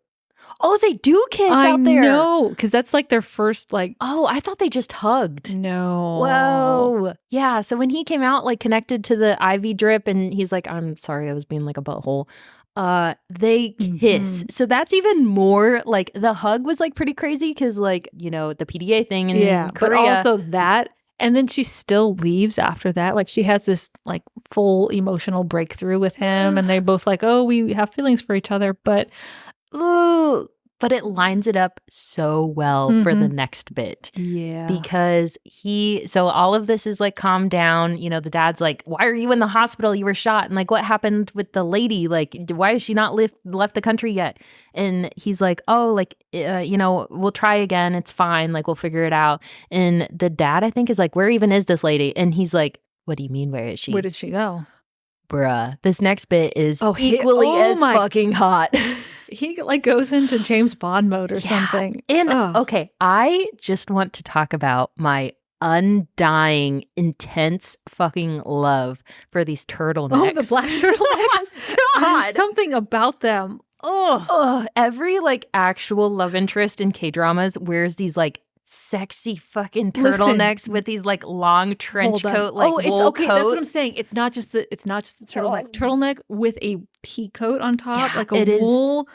Oh, they do kiss out there. No, because that's like their first like. Oh, I thought they just hugged. No. Whoa. Yeah. So when he came out like connected to the IV drip and he's like, I'm sorry, I was being like a butthole. They kiss. So that's even more like the hug was like pretty crazy because like, the PDA thing in Korea. But also that. And then she still leaves after that. Like she has this like full emotional breakthrough with him. And they both like, oh, we have feelings for each other. But but it lines it up so well for the next bit. Yeah. Because so all of this is like calmed down. The dad's like, why are you in the hospital? You were shot. And like, what happened with the lady? Like, why has she not left the country yet? And he's like, oh, like, we'll try again. It's fine. Like, we'll figure it out. And the dad, I think, is like, where even is this lady? And he's like, what do you mean, where is she? Where did she go? Bruh. This next bit is equally as fucking hot. He like goes into James Bond mode or something. And okay, I just want to talk about my undying, intense fucking love for these turtlenecks. Oh, the black turtlenecks. God. There's something about them. Every like actual love interest in K-dramas wears these like sexy fucking turtlenecks with these like long trench coat like wool coats. That's what I'm saying. It's not just the turtleneck. Turtleneck with a pea coat on top, like a wool.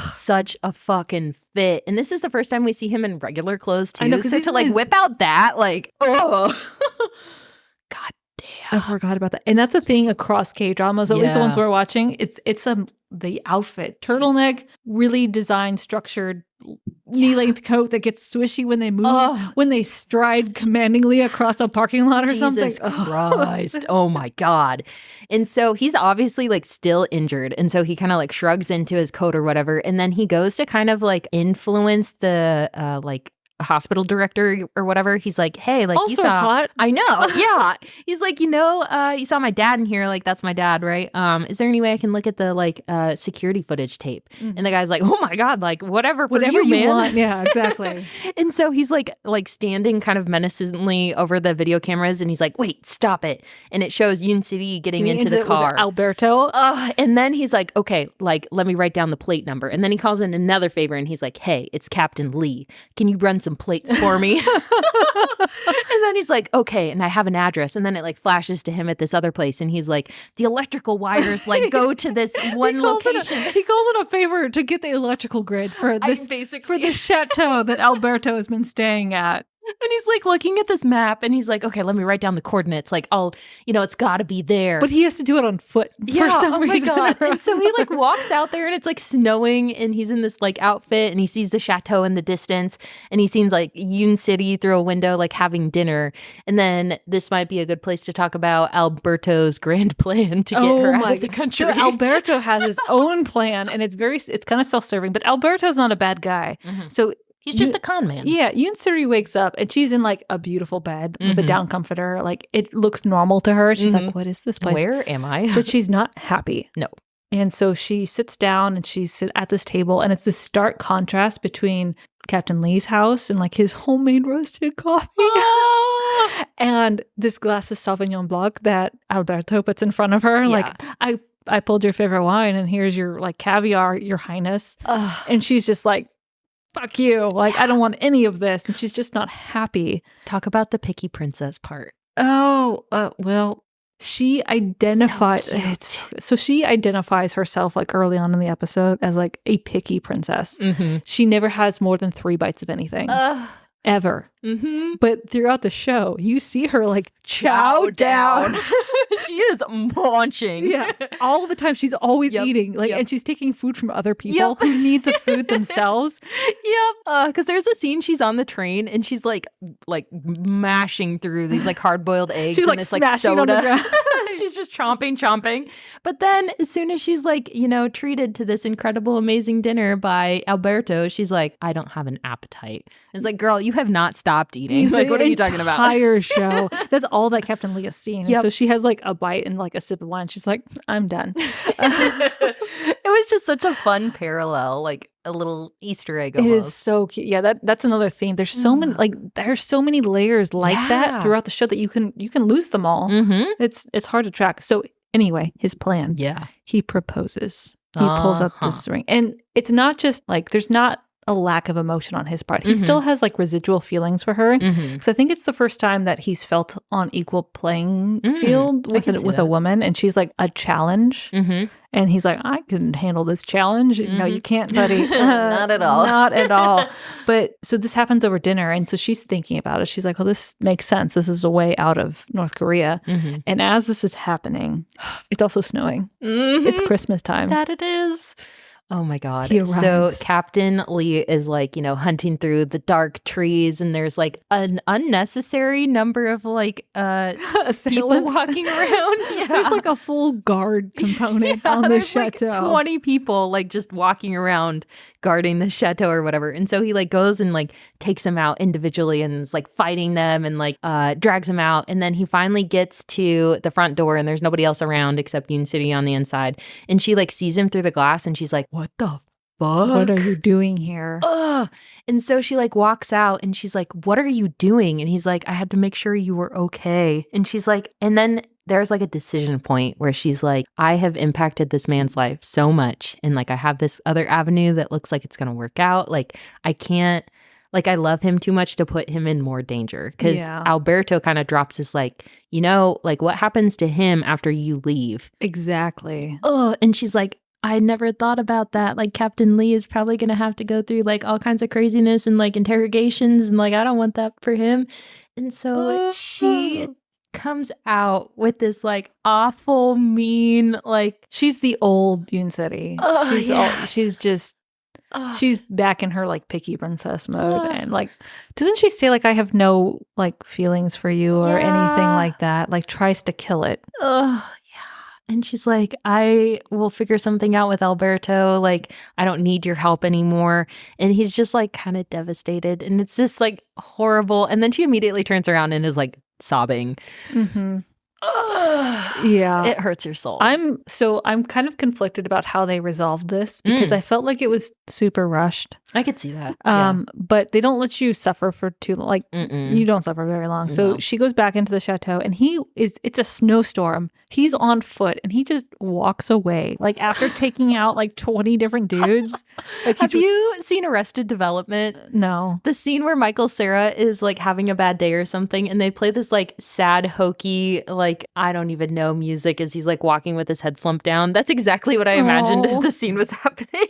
Such a fucking fit. And this is the first time we see him in regular clothes too. I know, because to like whip out that like God damn. I forgot about that. And that's a thing across K-dramas, at least the ones we're watching. It's the outfit. Turtleneck, really designed, structured, knee-length coat that gets swishy when they move, when they stride commandingly across a parking lot or something. Jesus Christ. Oh my God. And so he's obviously like still injured. And so he kind of like shrugs into his coat or whatever. And then he goes to kind of like influence the like hospital director or whatever. He's like, hey, like also you saw hot. I know. Yeah. He's like, you saw my dad in here. Like, that's my dad, right? Is there any way I can look at the like security footage tape? And the guy's like, oh my God, like whatever you want. Yeah, exactly. And so he's like standing kind of menacingly over the video cameras and he's like, wait, stop it. And it shows Yoon City getting into the car. Alberto. And then he's like, okay, like let me write down the plate number. And then he calls in another favor and he's like, hey, it's Captain Lee. Can you run some plates for me? And then he's like, okay, and I have an address. And then it like flashes to him at this other place and he's like, the electrical wires like go to this one location. He calls it a favor to get the electrical grid for this for the chateau that Alberto has been staying at. And he's like looking at this map and he's like, okay, let me write down the coordinates. Like, it's got to be there. But he has to do it on foot for some reason. My God. And so he like walks out there and it's like snowing and he's in this like outfit and he sees the chateau in the distance and he sees like Yoon City through a window like having dinner. And then this might be a good place to talk about Alberto's grand plan to get her out of the country. So Alberto has his own plan and it's kind of self-serving, but Alberto's not a bad guy. So he's just a con man. Yeah. Yoon Suri wakes up and she's in like a beautiful bed with a down comforter. Like it looks normal to her. She's like, what is this place? Where am I? But she's not happy. No. And so she sits down and she's at this table, and it's this stark contrast between Captain Lee's house and like his homemade roasted coffee and this glass of Sauvignon Blanc that Alberto puts in front of her. Like, I pulled your favorite wine and here's your like caviar, your highness. And she's just like, fuck you. Like, I don't want any of this. And she's just not happy. Talk about the picky princess part. Oh, well, she identifies so she identifies herself like early on in the episode as like a picky princess. She never has more than 3 bites of anything ever. But throughout the show, you see her like chow down. She is munching. Yeah, all the time. She's always eating, like, and she's taking food from other people who need the food themselves. Because there's a scene she's on the train and she's like mashing through these like hard-boiled eggs. She's and like this smashing like soda. on the ground. She's just chomping. But then as soon as she's like, treated to this incredible, amazing dinner by Alberto, she's like, I don't have an appetite. And it's like, girl, you have not stopped eating. Like, what are you talking about? The entire show. That's all that Captain Lee has seen. And so she has like a bite and like a sip of wine. She's like, I'm done. It was just such a fun parallel, like a little Easter egg almost. It is so cute. Yeah, that's another theme. There's so many there's so many layers like that throughout the show that you can lose them all. It's hard to track. So anyway, his plan. Yeah. He proposes. He pulls up this ring. And it's not just like there's not a lack of emotion on his part. He still has like residual feelings for her. Because I think it's the first time that he's felt on equal playing field with a woman. And she's like a challenge. And he's like, I can handle this challenge. No, you can't, buddy. Not at all. Not at all. But so this happens over dinner. And so she's thinking about it. She's like, oh, this makes sense. This is a way out of North Korea. And as this is happening, it's also snowing. It's Christmas time. That it is. Oh my God. He arrives. So Captain Lee is like, hunting through the dark trees and there's like an unnecessary number of like people walking around. There's like a full guard component on the chateau. Like 20 people like just walking around guarding the chateau or whatever. And so he like goes and like takes them out individually and is like fighting them and like drags them out. And then he finally gets to the front door and there's nobody else around except Yoon City on the inside. And she like sees him through the glass and she's like, what the fuck? What are you doing here? And so she like walks out and she's like, what are you doing? And he's like, I had to make sure you were okay. And she's like, and then there's like a decision point where she's like, I have impacted this man's life so much. And like, I have this other avenue that looks like it's going to work out. Like, I can't, like, I love him too much to put him in more danger. Because Alberto kind of drops this like, like what happens to him after you leave? Exactly. And she's like, I never thought about that. Like, Captain Lee is probably going to have to go through like all kinds of craziness and like interrogations. And like, I don't want that for him. And so she comes out with this like awful, mean, like she's the old Yoon City. She's just she's back in her like picky princess mode. And like, doesn't she say like I have no like feelings for you or anything like that? Like tries to kill it. And she's like, I will figure something out with Alberto. Like, I don't need your help anymore. And he's just like kind of devastated. And it's just like horrible. And then she immediately turns around and is like sobbing. Yeah. It hurts your soul. I'm kind of conflicted about how they resolved this because I felt like it was super rushed. I could see that. But they don't let you suffer for too long. Like you don't suffer very long. So she goes back into the chateau and it's a snowstorm. He's on foot and he just walks away. Like after taking out like 20 different dudes. Like have you seen Arrested Development? No. The scene where Michael Cera is like having a bad day or something and they play this like sad, hokey, like I don't even know music as he's like walking with his head slumped down. That's exactly what I imagined as the scene was happening.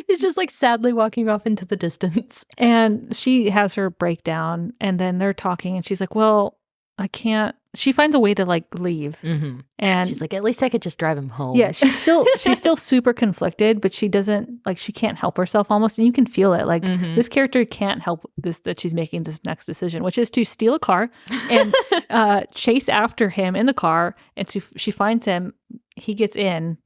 He's just like sadly walking off into the distance. And she has her breakdown and then they're talking and she's like, well, I can't. She finds a way to like leave. And she's like, at least I could just drive him home. Yeah, she's still super conflicted, but she doesn't like she can't help herself almost. And you can feel it. Like this character can't help that she's making this next decision, which is to steal a car and chase after him in the car. And so she finds him, he gets in.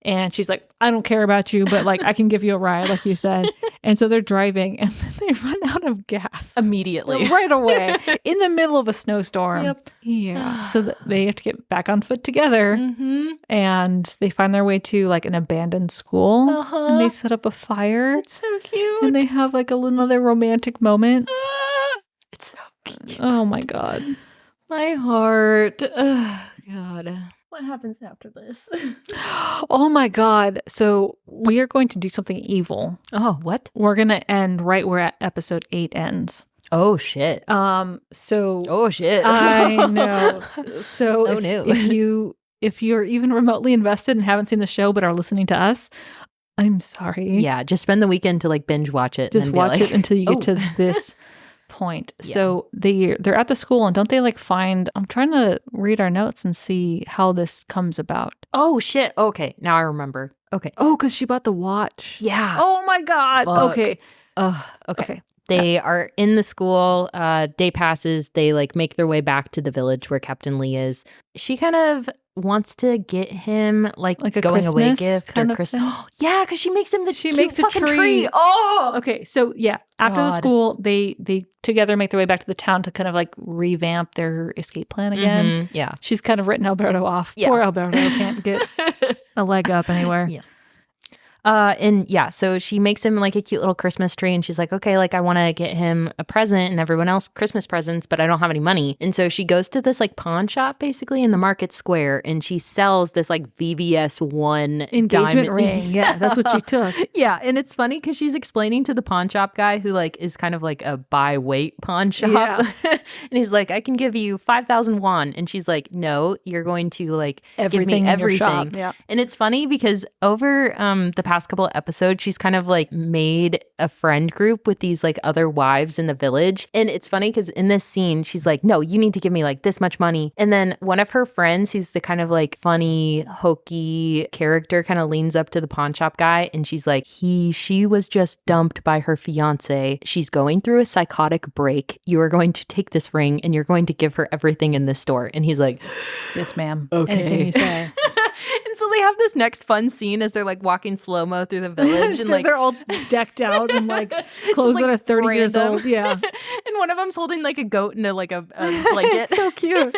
And she's like, I don't care about you, but like I can give you a ride, like you said. And so they're driving and then they run out of gas Immediately. right away in the middle of a snowstorm. Yep. Yeah. So they have to get back on foot together. And they find their way to like an abandoned school. And they set up a fire. It's so cute. And they have like another romantic moment. It's so cute. Oh my God. My heart. God. What happens after this? Oh my God. So we are going to do something evil. Oh, what? We're going to end right where episode 8 ends. Oh, shit. So Oh, shit. I know. So Oh, no. if you're even remotely invested and haven't seen the show but are listening to us, I'm sorry. Yeah, just spend the weekend to like binge watch it. Just and watch it until you get to this point. Yeah. So they're at the school and don't they like find, I'm trying to read our notes and see how this comes about. Oh, shit. Okay, now I remember. Okay. Oh, because she bought the watch. Yeah. Oh my God. Fuck. Okay. Okay. They are in the school. Day passes. They like make their way back to the village where Captain Lee is. She kind of wants to get him like a going away Christmas gift kind or of Christmas. thing? Yeah, because she makes him She cute makes a fucking tree. Oh, Okay, so yeah, after the God. school, they together make their way back to the town to kind of like revamp their escape plan again. Yeah. She's kind of written Alberto off. Yeah. Poor Alberto can't get a leg up anywhere. Yeah. And yeah, so she makes him like a cute little Christmas tree and she's like, okay, like I want to get him a present and everyone else Christmas presents, but I don't have any money. And so she goes to this like pawn shop basically in the market square and she sells this like VVS1 Engagement diamond ring. Yeah, that's what she took. Yeah, and it's funny because she's explaining to the pawn shop guy who like is kind of like a buy weight pawn shop. Yeah. And he's like, I can give you 5,000 won. And she's like, no, you're going to like Everything give me in your everything. shop, yeah. And it's funny because over the past couple of episodes, she's kind of like made a friend group with these like other wives in the village. And it's funny because in this scene, she's like, no, you need to give me like this much money. And then one of her friends, who's the kind of like funny, hokey character, kind of leans up to the pawn shop guy and she's like, she was just dumped by her fiance. She's going through a psychotic break. You are going to take this ring and you're going to give her everything in this store. And he's like, yes, ma'am. Okay. Anything you say. And so they have this next fun scene as they're like walking slow-mo through the village and like they're all decked out and like clothes like, that are 30 years random. old. Yeah. And one of them's holding like a goat and a blanket. It's so cute.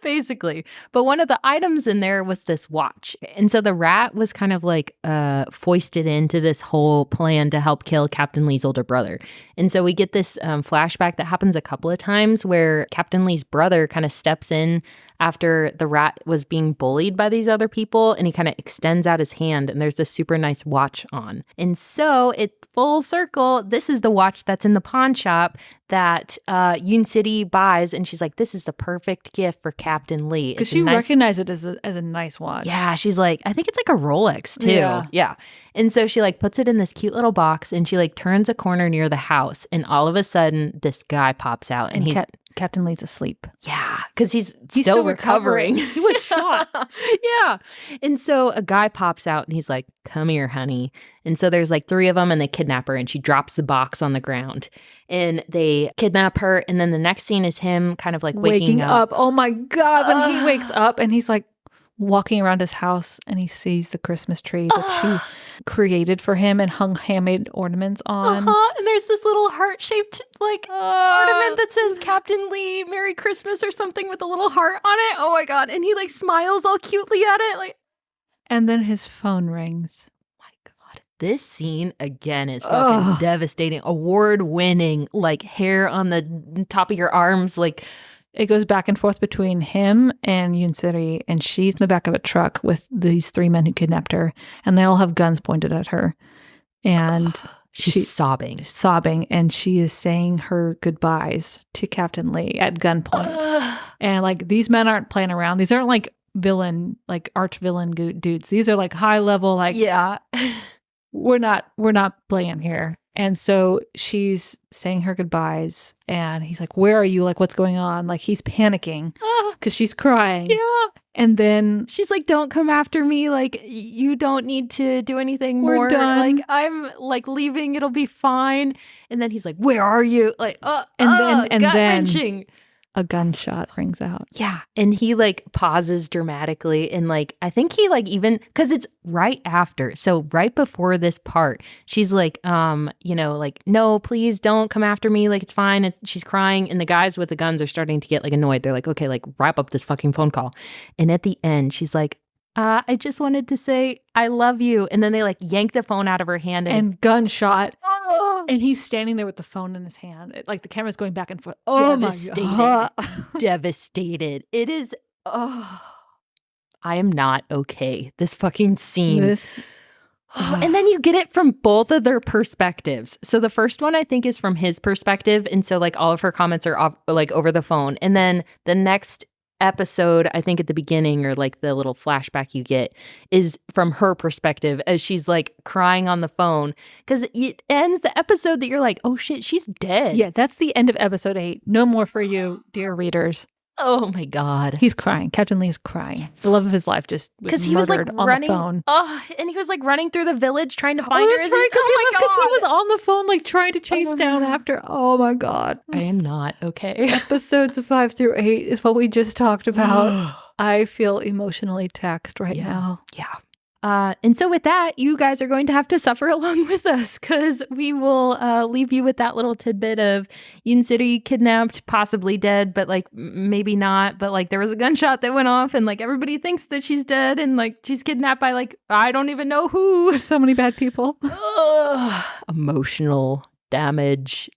Basically. But one of the items in there was this watch. And so the rat was kind of like foisted into this whole plan to help kill Captain Lee's older brother. And so we get this flashback that happens a couple of times where Captain Lee's brother kind of steps in after the rat was being bullied by these other people and he kind of extends out his hand and there's this super nice watch on. And so it full circle, this is the watch that's in the pawn shop that Yoon City buys and she's like, this is the perfect gift for Captain Lee. Because she recognized it as a nice watch. Yeah, she's like, I think it's like a Rolex too. Yeah. And so she like puts it in this cute little box and she like turns a corner near the house and all of a sudden this guy pops out and he's Captain Lee's asleep. Yeah, because he's still recovering. He was shot. Yeah. And so a guy pops out and he's like, come here, honey. And so there's like 3 of them and they kidnap her and she drops the box on the ground and they kidnap her. And then the next scene is him kind of like waking up. Oh my God. When he wakes up and he's like walking around his house and he sees the Christmas tree that she created for him and hung handmade ornaments on. And there's this little heart-shaped like ornament that says Captain Lee, Merry Christmas or something with a little heart on it. Oh my God. And he like smiles all cutely at it. Like, and then his phone rings. My God. This scene again is fucking devastating. Award-winning, like hair on the top of your arms, like it goes back and forth between him and Yoon Siri, and she's in the back of a truck with these 3 men who kidnapped her, and they all have guns pointed at her. And she's sobbing, and she is saying her goodbyes to Captain Lee at gunpoint. And like these men aren't playing around. These aren't like villain, like arch villain dudes. These are like high level, like we're not playing here. And so she's saying her goodbyes and he's like, where are you? Like, what's going on? Like, he's panicking because she's crying. Yeah. And then she's like, don't come after me. Like, you don't need to do anything more. We're done. Like, I'm like leaving. It'll be fine. And then he's like, where are you? Like, and then gut-wrenching. a gunshot rings out. Yeah. And he like pauses dramatically. And like, I think he like even, cause it's right after. So right before this part, she's like, like, no, please don't come after me. Like, it's fine. And she's crying. And the guys with the guns are starting to get like annoyed. They're like, okay, like wrap up this fucking phone call. And at the end, she's like, I just wanted to say, I love you. And then they like yank the phone out of her hand and gunshot. And he's standing there with the phone in his hand. Like the camera's going back and forth. Oh devastated. My God. Devastated. It is. I am not okay. This fucking scene. And then you get it from both of their perspectives. So the first one I think is from his perspective. And so like all of her comments are off, like over the phone. And then the next episode, I think at the beginning, or like the little flashback you get, is from her perspective as she's like crying on the phone, because it ends the episode that you're like, oh shit, she's dead. Yeah, that's the end of episode 8. No more for you, dear readers. Oh my God. He's crying. Captain Lee is crying. The love of his life just was he was like on running the phone. And he was like running through the village trying to find her. That's right, because he was on the phone like trying to chase down after. Oh my God. I am not okay. Episodes of 5 through 8 is what we just talked about. I feel emotionally taxed right now. Yeah. And so with that, you guys are going to have to suffer along with us, because we will leave you with that little tidbit of Yin City kidnapped, possibly dead, but like maybe not. But like there was a gunshot that went off and like everybody thinks that she's dead and like she's kidnapped by like, I don't even know who. There's so many bad people. Emotional damage.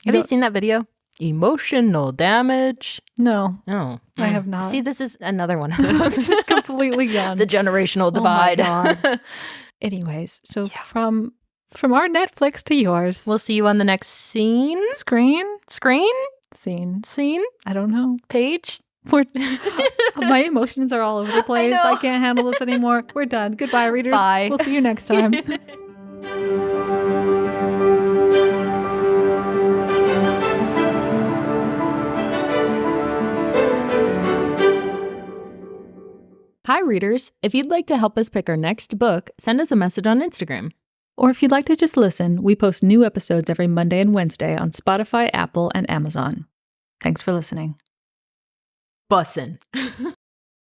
Have you seen that video? Emotional damage. No. Oh, I have not. See, this is another one of those. This is completely gone. The generational divide. Oh my God. Anyways, so from our Netflix to yours. We'll see you on the next scene. Screen? Scene? I don't know. Page? My emotions are all over the place. I can't handle this anymore. We're done. Goodbye, readers. Bye. We'll see you next time. Hi, readers. If you'd like to help us pick our next book, send us a message on Instagram. Or if you'd like to just listen, we post new episodes every Monday and Wednesday on Spotify, Apple, and Amazon. Thanks for listening. Bussin'.